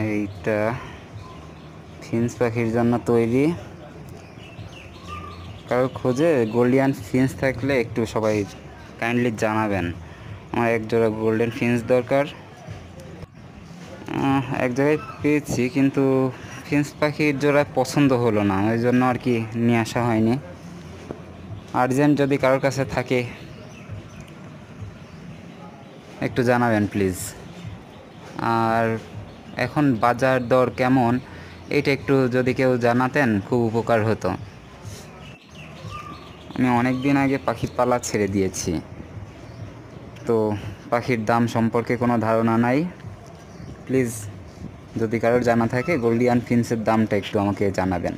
এইটা ফিঞ্চ পাখির জন্য তৈরি। কারো খোঁজে গোল্ডিয়ান ফিঞ্চ থাকলে একটু সবাই কাইন্ডলি জানাবেন। আমার এক জোড়া গোল্ডেন ফিঞ্চ দরকার। এক জায়গায় পেয়েছি কিন্তু ফিঞ্চ পাখির জোড়া পছন্দ হলো না, ওই জন্য আর কি নিয়ে আসা হয়নি। আর্জেন্ট যদি কারোর কাছে থাকে একটু জানাবেন প্লিজ। আর এখন বাজার দর কেমন এটা একটু যদি কেউ জানাতেন খুব উপকার হতো। আমি অনেক দিন আগে পাখি পালা ছেড়ে দিয়েছি, তো পাখির দাম সম্পর্কে কোনো ধারণা নাই। প্লিজ যদি কারোর জানা থাকে গোল্ডিয়ান ফিঞ্চের দামটা একটু আমাকে জানাবেন।